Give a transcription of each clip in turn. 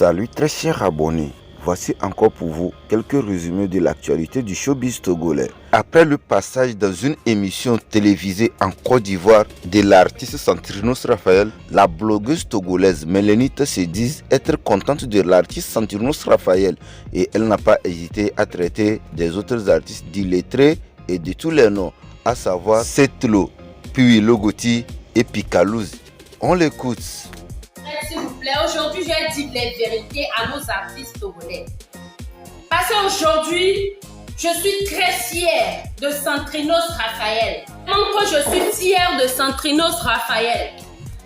Salut très chers abonnés, voici encore pour vous quelques résumés de l'actualité du showbiz togolais. Après le passage dans une émission télévisée en Côte d'Ivoire de l'artiste Santrinos Raphaël, la blogueuse togolaise Mélénite se dit être contente de l'artiste Santrinos Raphaël et elle n'a pas hésité à traiter des autres artistes d'illettrés et de tous les noms, à savoir Setlo, puis Logoti et Picalouz. On l'écoute. S'il vous plaît, aujourd'hui je vais dire les vérités à nos artistes togolais. Parce qu'aujourd'hui, je suis très fière de Santrinos Raphaël. Même que je suis fière de Santrinos Raphaël.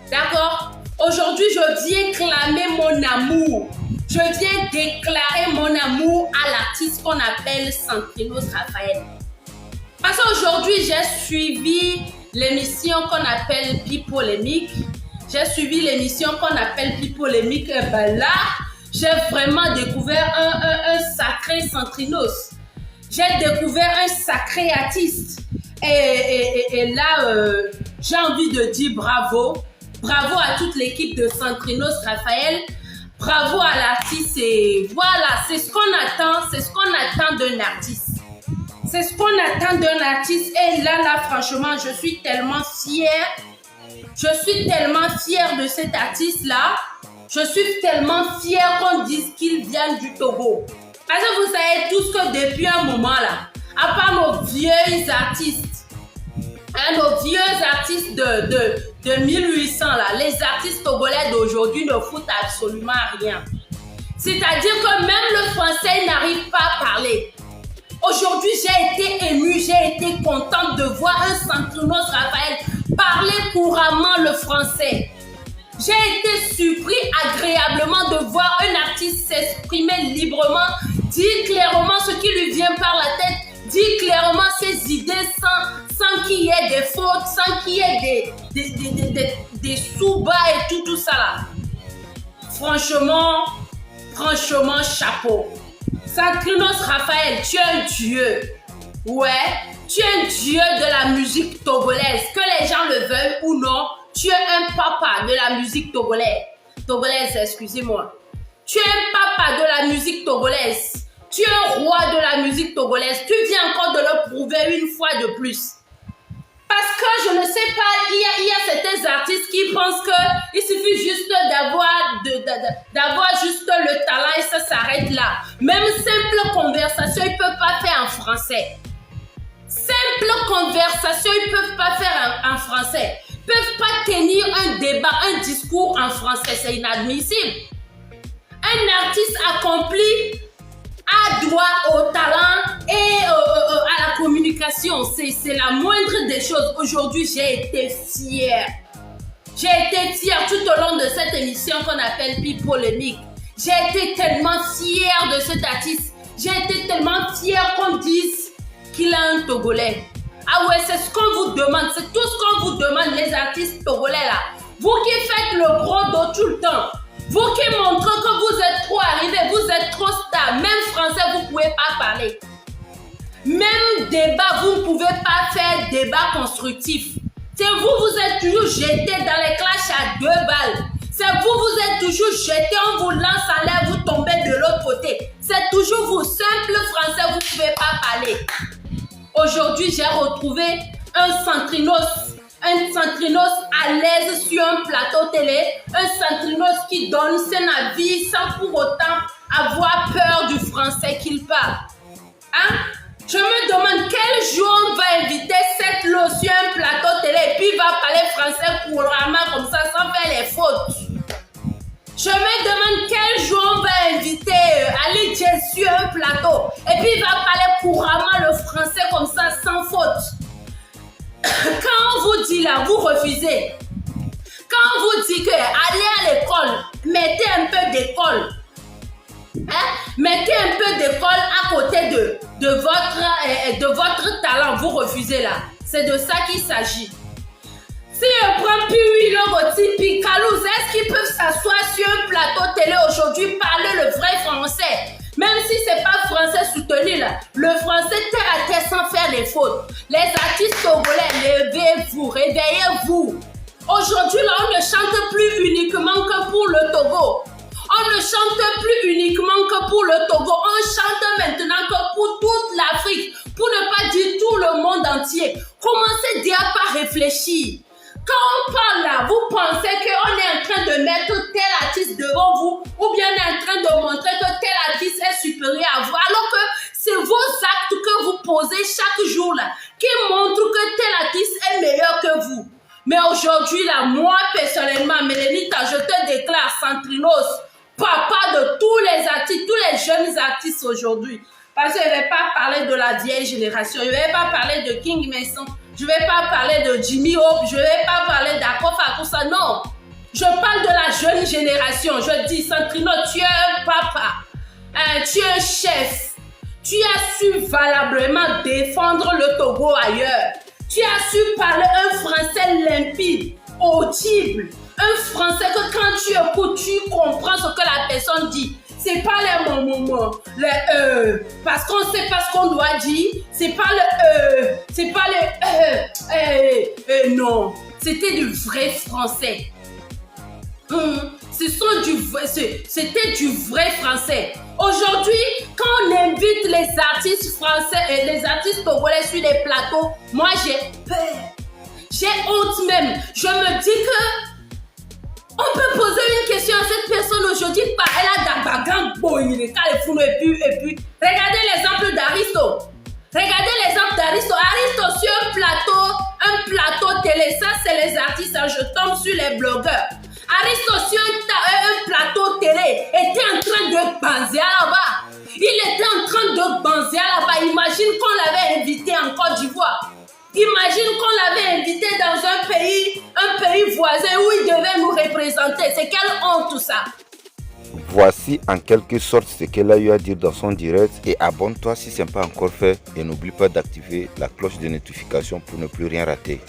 D'accord? Aujourd'hui, je viens clamer mon amour. Je viens déclarer mon amour à l'artiste qu'on appelle Santrinos Raphaël. Parce qu'aujourd'hui, j'ai suivi l'émission qu'on appelle Pipolémique. J'ai suivi l'émission qu'on appelle Pipolémique. Et ben là, j'ai vraiment découvert un sacré Santrinos. J'ai découvert un sacré artiste. Et là, j'ai envie de dire bravo. Bravo à toute l'équipe de Santrinos Raphaël. Bravo à l'artiste. Et voilà, c'est ce qu'on attend. C'est ce qu'on attend d'un artiste. C'est ce qu'on attend d'un artiste. Et là, franchement, je suis tellement fière. Je suis tellement fière de cet artiste-là. Je suis tellement fière qu'on dise qu'il vient du Togo. Parce que vous savez tous que depuis un moment là, à part nos vieux artistes, de 1800 là, les artistes togolais d'aujourd'hui ne foutent absolument rien. C'est-à-dire que même le français n'arrive pas à parler. Aujourd'hui, j'ai été émue, j'ai été contente de voir un Santrinos Raphaël parler couramment le français. J'ai été surpris agréablement de voir un artiste s'exprimer librement, dire clairement ce qui lui vient par la tête, dire clairement ses idées sans qu'il y ait des fautes, sans qu'il y ait des sous-bas et tout ça là. Franchement, chapeau. Santrinos Raphaël, tu es un dieu. Ouais, tu es un dieu de la musique togolaise. Que les gens le veuillent ou non, tu es un papa de la musique togolaise. Excusez-moi. Tu es un papa de la musique togolaise. Tu es un roi de la musique togolaise. Tu viens encore de le prouver une fois de plus. Parce que je ne sais pas, il y a certains artistes qui pensent qu'il suffit juste d'avoir juste le talent et ça s'arrête là. Même simple conversation, ils ne peuvent pas faire en français. Simple conversation, ils ne peuvent pas faire en français. Ils ne peuvent pas tenir un débat, un discours en français. C'est inadmissible. Un artiste accompli a droit au talent et à la communication. C'est la moindre des choses. Aujourd'hui, j'ai été fière. J'ai été fière tout au long de cette émission qu'on appelle Pipolémique. J'ai été tellement fière de cet artiste. J'ai été tellement fière qu'on dise qu'il a un Togolais. Ah ouais, c'est ce qu'on vous demande. C'est tout ce qu'on vous demande, les artistes togolais là. Vous qui faites le gros dos tout le temps. Vous qui montrez que vous êtes trop arrivés, vous êtes trop star. Même français, vous ne pouvez pas parler. Même débat, vous ne pouvez pas faire débat constructif. C'est vous êtes toujours jeté dans les clashs à 2 balles. C'est vous êtes toujours jeté, on vous lance en l'air, vous tombez de l'autre côté. C'est toujours vous, simple français, vous ne pouvez pas parler. Aujourd'hui, j'ai retrouvé un Santrinos à l'aise sur un plateau télé, un Santrinos qui donne son avis sans pour autant avoir peur du français qu'il parle. Hein? Je me demande quel jour on va inviter Setlo sur un plateau télé et puis il va parler français couramment comme ça sans faire les fautes. Je me demande quel jour on va inviter Ali Djez sur un plateau et puis il va parler couramment le français comme ça sans faute. Quand on vous dit là, vous refusez. Quand on vous dit que allez à l'école, mettez un peu d'école. Hein? Mettez un peu d'école à côté de votre talent. Vous refusez là. C'est de ça qu'il s'agit. Si je prends Piwi, Logoti, Picalouz, est-ce qu'ils peuvent s'asseoir sur un plateau télé aujourd'hui, parler le vrai français? Même si c'est pas français soutenu là, le français terre à terre sans faire les fautes. Les artistes togolais, levez-vous, réveillez-vous. Aujourd'hui là, on ne chante plus uniquement que pour le Togo. On On ne chante plus uniquement que pour le Togo, on chante maintenant que pour toute l'Afrique, pour ne pas dire tout le monde entier. Commencez déjà par réfléchir. Quand on parle là, vous pensez qu'on est en train de mettre tel artiste devant vous ou bien on est en train de montrer que tel artiste est supérieur à vous, alors que c'est vos actes que vous posez chaque jour là qui montrent que tel artiste est meilleur que vous. Mais aujourd'hui là, moi personnellement, Mélénita, je te déclare Centrinos, papa de tous les artistes, tous les jeunes artistes aujourd'hui. Parce que je ne vais pas parler de la vieille génération, je ne vais pas parler de King Mason, je ne vais pas parler de Jimmy Hope, je ne vais pas parler d'Akofa, tout ça, non. Je parle de la jeune génération. Je dis, Centrino, tu es un papa, tu es un chef. Tu as su valablement défendre le Togo ailleurs. Tu as su parler un français limpide, audible. Un français que quand tu écoutes, tu comprends ce que la personne dit. C'est pas les moments, les parce qu'on sait pas ce qu'on doit dire. C'est pas le c'est pas le non. C'était du vrai français. C'était du vrai français. Aujourd'hui, quand on invite les artistes français et les artistes togolais sur des plateaux, moi j'ai peur. J'ai honte même. Je me dis que on peut poser une question à cette personne aujourd'hui, elle a d'Abagang, et puis, regardez l'exemple d'Aristo. Regardez l'exemple d'Aristo. Aristo sur un plateau télé, ça c'est les artistes, je tombe sur les blogueurs. Aristo sur un plateau télé était en train de banzer là-bas. Il était en train de banzer là-bas. Imagine qu'on l'avait invité en Côte d'Ivoire. Imagine qu'on l'avait invité dans un pays voisin où il devait nous représenter. C'est quelle honte tout ça. Voici en quelque sorte ce qu'elle a eu à dire dans son direct et abonne-toi si ce n'est pas encore fait et n'oublie pas d'activer la cloche de notification pour ne plus rien rater.